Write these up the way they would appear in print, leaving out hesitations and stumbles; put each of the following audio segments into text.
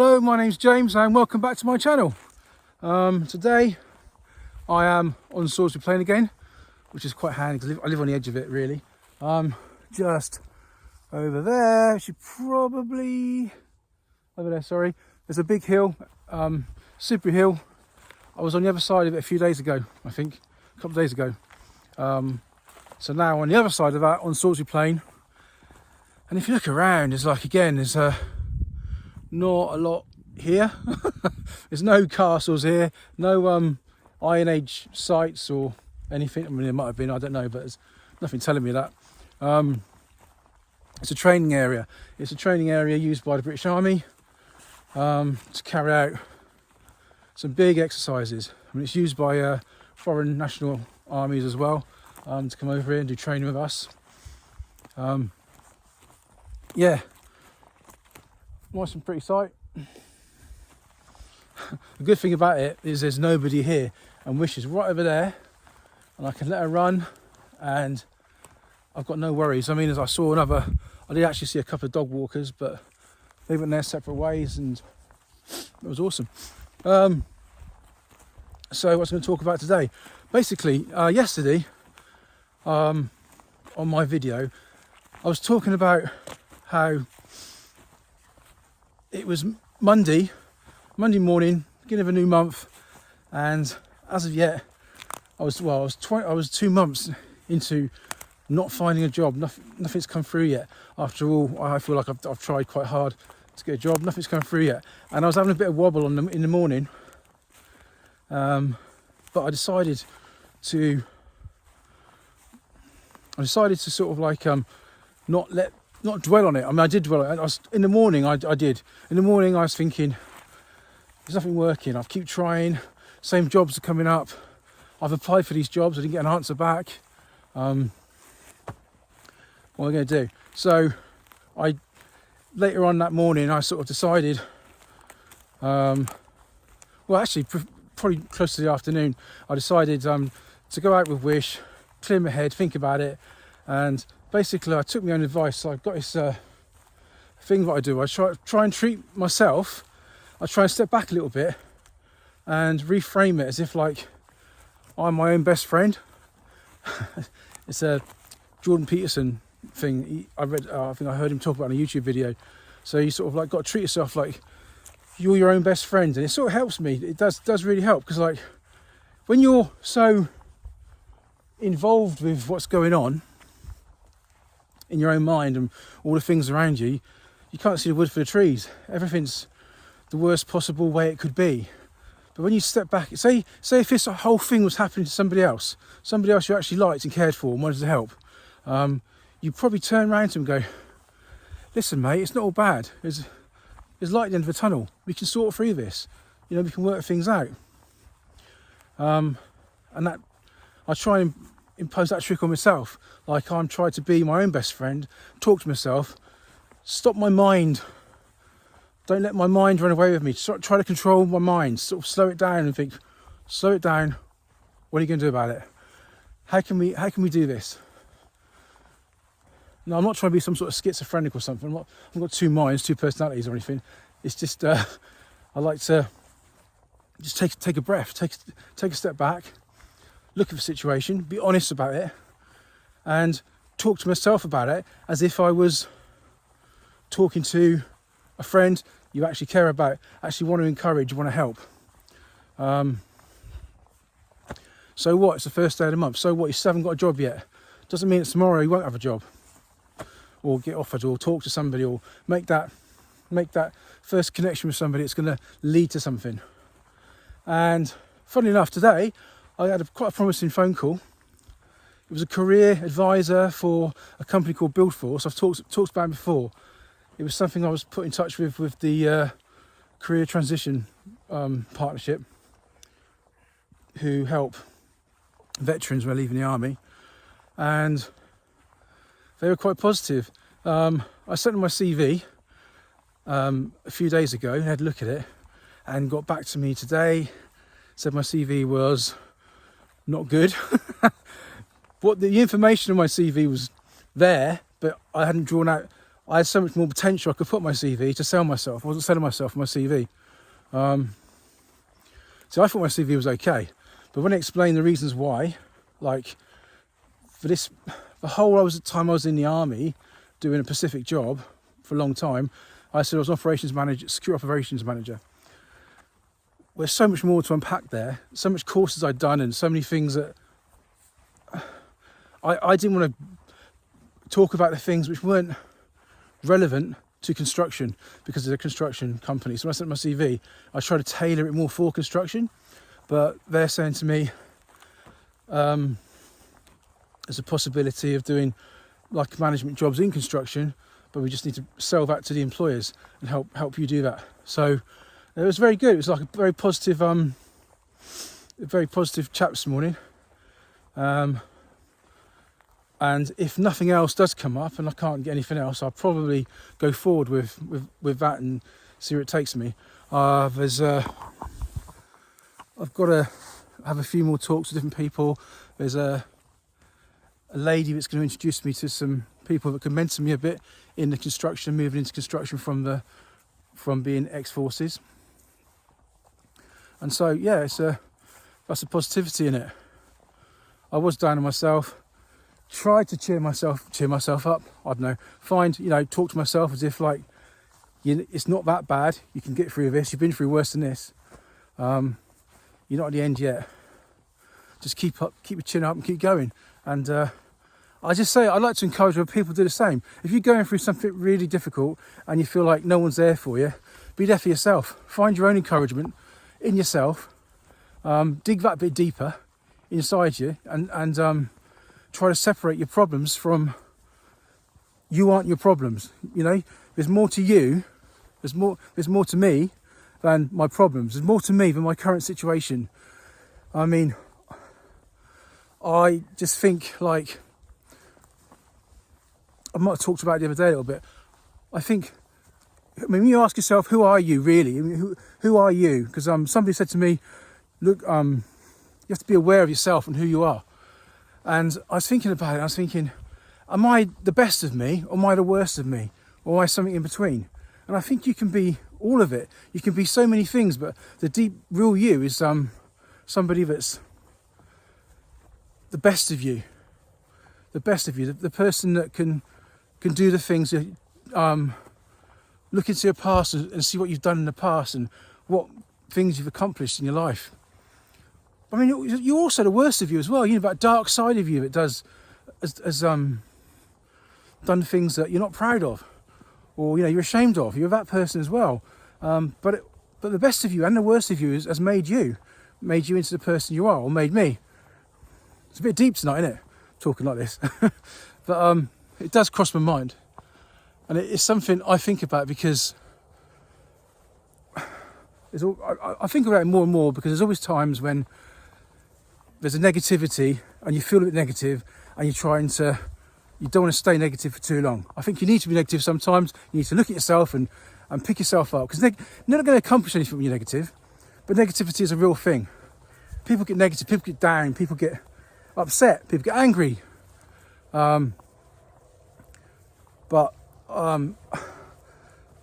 Hello, my name's James and welcome back to my channel. Today I am on Salisbury Plain again, which is quite handy because I live on the edge of it really. Just over there, probably over there, sorry. There's a big hill, Salisbury Hill. I was on the other side of it a few days ago, I think, a couple of days ago. So now on the other side of that, on Salisbury Plain, and if you look around, there's not a lot here. There's no castles here, no Iron Age sites or anything. I mean, there might have been, I don't know, but there's nothing telling me that. It's a training area. It's a training area used by the British Army to carry out some big exercises. I mean, it's used by foreign national armies as well, to come over here and do training with us. Yeah. Nice and pretty sight. The good thing about it is there's nobody here, and Wish is right over there, and I can let her run, and I've got no worries. I mean, as I did actually see a couple of dog walkers, but they went their separate ways, and it was awesome. So what's I'm going to talk about today? Basically, yesterday, on my video, I was talking about how it was Monday morning, beginning of a new month, and as of yet, I was 2 months into not finding a job. Nothing's come through yet. After all, I feel like I've tried quite hard to get a job. Nothing's come through yet, and I was having a bit of wobble in the morning. But I decided to sort of like not dwell on it. I mean, I did dwell on it. In the morning, I did. In the morning, I was thinking, there's nothing working. I keep trying. Same jobs are coming up. I've applied for these jobs. I didn't get an answer back. What am I going to do? So, later on that morning, I sort of decided, well, actually, probably close to the afternoon, I decided to go out with Wish, clear my head, think about it, and basically, I took my own advice. So I've got this thing that I do. I try and treat myself. I try and step back a little bit and reframe it as if like I'm my own best friend. It's a Jordan Peterson thing. I think I heard him talk about in a YouTube video. So you sort of like got to treat yourself like you're your own best friend, and it sort of helps me. It does really help, because like when you're so involved with what's going on in your own mind and all the things around you, you can't see the wood for the trees. Everything's the worst possible way it could be. But when you step back, say if this whole thing was happening to somebody else you actually liked and cared for and wanted to help, you probably turn around to them and go, listen mate, it's not all bad. There's light at the end of the tunnel. We can sort through this. You know, we can work things out. And that, I try and impose that trick on myself. Like, I'm trying to be my own best friend, talk to myself, stop my mind, don't let my mind run away with me, try to control my mind, sort of slow it down and think, slow it down, what are you going to do about it? How can we do this? No, I'm not trying to be some sort of schizophrenic or something. I've got two minds, two personalities or anything. It's just, I like to just take a breath, take a step back, look at the situation, be honest about it, and talk to myself about it as if I was talking to a friend you actually care about, actually want to encourage, want to help. So what? It's the first day of the month. So what? You still haven't got a job yet. Doesn't mean it's tomorrow you won't have a job, or get offered, or talk to somebody, or make that first connection with somebody. It's going to lead to something. And funnily enough, today I had quite a promising phone call. It was a career advisor for a company called Buildforce. I've talked about it before. It was something I was put in touch with the Career Transition Partnership, who help veterans when leaving the army, and they were quite positive. I sent them my CV a few days ago, and had a look at it, and got back to me today, said my CV was not good. What the information on my CV was there, but I hadn't drawn out I had so much more potential I could put on my CV to sell myself. I wasn't selling myself on my CV. So I thought my CV was okay. But when I explained the reasons why, like for the whole time I was in the army doing a Pacific job for a long time, I said I was an operations manager, secure operations manager. There's so much more to unpack there, so much courses I'd done and so many things that I didn't want to talk about the things which weren't relevant to construction because it's a construction company. So when I sent my CV, I tried to tailor it more for construction, but they're saying to me, there's a possibility of doing like management jobs in construction, but we just need to sell that to the employers and help you do that. So it was very good. It was like a very positive chat this morning. And if nothing else does come up and I can't get anything else, I'll probably go forward with that and see where it takes me. I've got to have a few more talks with different people. There's a lady that's going to introduce me to some people that can mentor me a bit in the construction, moving into construction from being ex-forces. And so, yeah, that's a positivity in it. I was down on myself. Tried to cheer myself up. I don't know. Talk to myself as if like, it's not that bad. You can get through this. You've been through worse than this. You're not at the end yet. Just keep your chin up and keep going. And I just say I'd like to encourage other people to do the same. If you're going through something really difficult and you feel like no one's there for you, be there for yourself. Find your own encouragement in yourself. Dig that bit deeper inside you and try to separate your problems from you aren't your problems. There's more to you. There's more to me than my problems. There's more to me than my current situation. I mean, I just think like I might have talked about it the other day a little bit. When you ask yourself, who are you really? I mean, who are you? Because somebody said to me, look, you have to be aware of yourself and who you are. And I was thinking about it. I was thinking, am I the best of me, or am I the worst of me, or am I something in between? And I think you can be all of it. You can be so many things, but the deep, real you is somebody that's the best of you. The best of you, the person that can do the things that look into your past and see what you've done in the past and what things you've accomplished in your life. I mean, you're also the worst of you as well. That dark side of you that has done things that you're not proud of, or you're ashamed of. You're that person as well. But the best of you and the worst of you has made you into the person you are, or made me. It's a bit deep tonight, isn't it? Talking like this, but it does cross my mind, and it's something I think about because I think about it more and more because there's always times when there's a negativity and you feel a bit negative and you don't want to stay negative for too long. I think you need to be negative sometimes. You need to look at yourself and pick yourself up, because you're not going to accomplish anything when you're negative. But negativity is a real thing. People get negative, people get down, people get upset, people get angry. But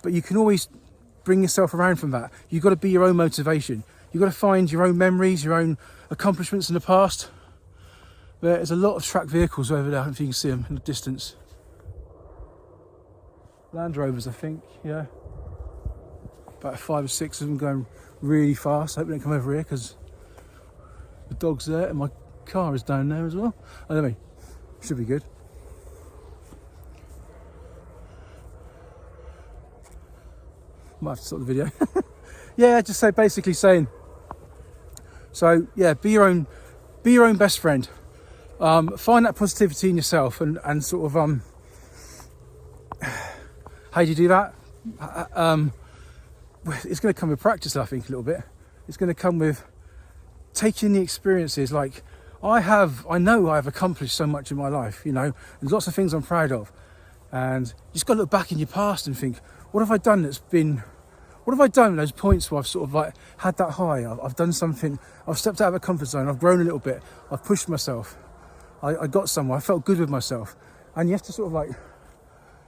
you can always bring yourself around from that. You've got to be your own motivation. You've got to find your own memories, your own accomplishments in the past. There's a lot of track vehicles over there, if you can see them in the distance. Land Rovers, I think, yeah. About 5 or 6 of them going really fast. I hope they don't come over here because the dog's there and my car is down there as well. Should be good. Might have to stop the video. Yeah, just basically saying. So yeah, be your own best friend. Find that positivity in yourself and sort of how do you do that? It's going to come with practice, I think, a little bit. It's going to come with taking the experiences. Like I know I've accomplished so much in my life. There's lots of things I'm proud of, and you just got to look back in your past and think, what have I done what have I done at those points where I've sort of like had that high? I've done something, I've stepped out of a comfort zone, I've grown a little bit, I've pushed myself, I got somewhere, I felt good with myself. And you have to sort of like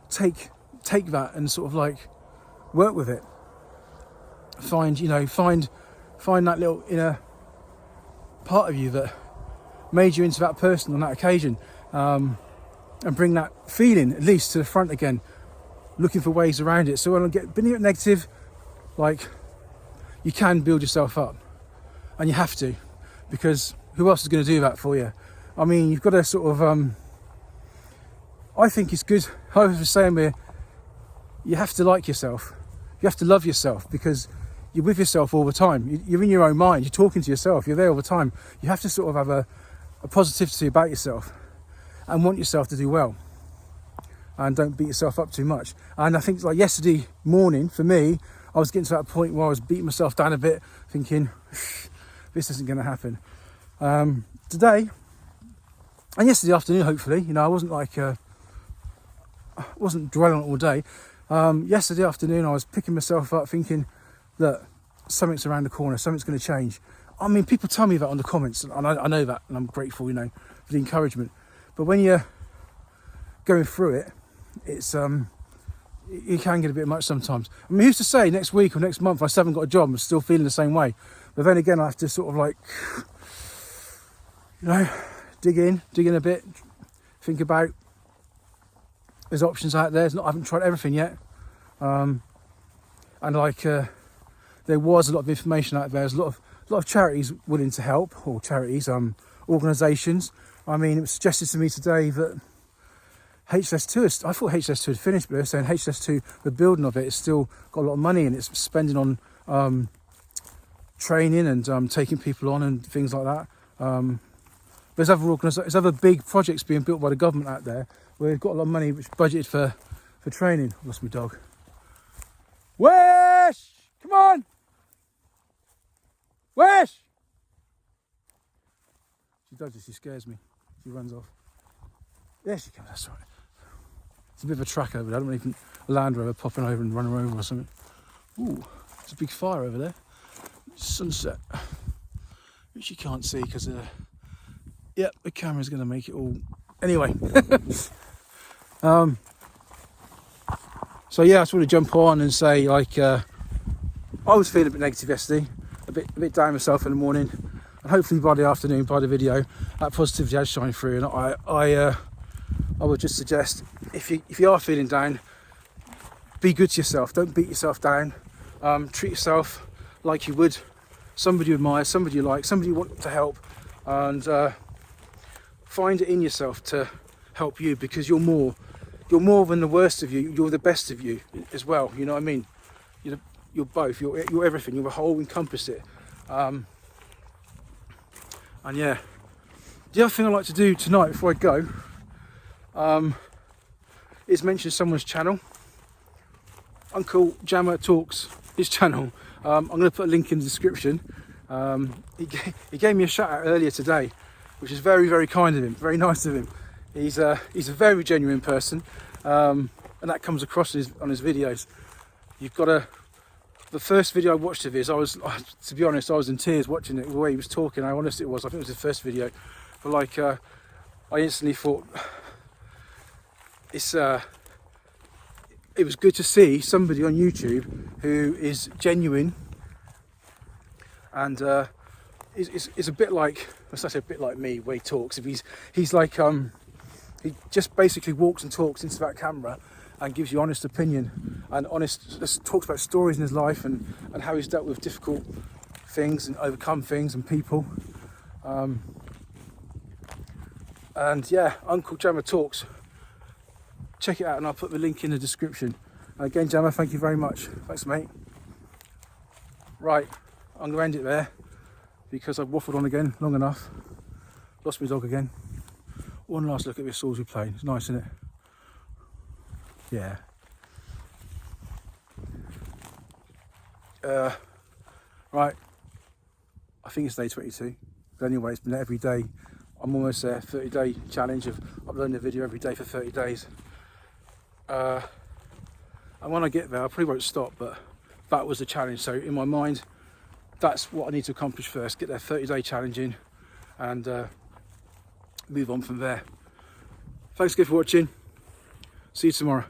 take take that and sort of like work with it. Find that little inner part of you that made you into that person on that occasion, and bring that feeling at least to the front again, looking for ways around it. So when I get being negative, like, you can build yourself up, and you have to, because who else is going to do that for you? I mean, you've got to sort of I think it's good, I was saying here, you have to like yourself, you have to love yourself, because you're with yourself all the time. You're in your own mind, you're talking to yourself, you're there all the time. You have to sort of have a positivity about yourself and want yourself to do well, and don't beat yourself up too much. And I think, like, yesterday morning for me, I was getting to that point where I was beating myself down a bit, thinking this isn't going to happen. Today and yesterday afternoon, hopefully, I wasn't like I wasn't dwelling on it all day. Yesterday afternoon I was picking myself up, thinking that something's around the corner, something's going to change. I mean, people tell me that on the comments, and I know that, and I'm grateful, for the encouragement. But when you're going through it, it's you can get a bit much sometimes. I mean, who's to say next week or next month I still haven't got a job, I'm still feeling the same way. But then again, I have to sort of like, dig in a bit, think about there's options out there. I haven't tried everything yet, and like there was a lot of information out there. There's a lot of charities willing to help, or charities, organisations. I mean, it was suggested to me today that HS2 I thought HS2 had finished, but they're saying HS2, the building of it, is still got a lot of money, and it's spending on training and taking people on and things like that. There's other big projects being built by the government out there where they've got a lot of money which budgeted for training. I lost my dog. Wish! Come on! Wish! She does this, she scares me. She runs off. There she comes, that's right. It's a bit of a track over there. I don't even a Land Rover popping over and running her over or something. Ooh, there's a big fire over there. Sunset, which you can't see because the camera's going to make it all. Anyway, so yeah, I just want to jump on and say, like, I was feeling a bit negative yesterday, a bit down myself in the morning, and hopefully by the afternoon, by the video, that positivity has shined through. And I would just suggest, if you are feeling down, be good to yourself. Don't beat yourself down. Treat yourself like you would somebody you admire, somebody you like, somebody you want to help, and find it in yourself to help you, because you're more than the worst of you. You're the best of you as well. You know what I mean? You're both. You're everything. You're the whole, encompass it. And yeah, the other thing I like to do tonight before I go is mention someone's channel. Uncle Jammer Talks, his channel. I'm going to put a link in the description. He gave me a shout out earlier today, which is very, very kind of him, very nice of him. He's a very genuine person, and that comes across on his videos. The first video I watched of his, to be honest, I was in tears watching it, the way he was talking, how honest it was. I think it was the first video, but like, I instantly thought, it was good to see somebody on YouTube who is genuine, and is a bit like, let's say a bit like me, where he talks. If he's like, he just basically walks and talks into that camera and gives you honest opinion, and just talks about stories in his life and how he's dealt with difficult things and overcome things and people. And yeah, Uncle Jammer Talks. Check it out, and I'll put the link in the description. And again, Jammer, thank you very much. Thanks, mate. Right, I'm going to end it there because I've waffled on again long enough. Lost my dog again. One last look at this Salisbury plane. It's nice, isn't it? Yeah. Right, I think it's day 22. But anyway, it's been every day. I'm almost there. 30-day challenge of uploading a video every day for 30 days. And when I get there, I probably won't stop, but that was the challenge. So in my mind, that's what I need to accomplish first. Get that 30-day challenge in, and move on from there. Thanks again for watching. See you tomorrow.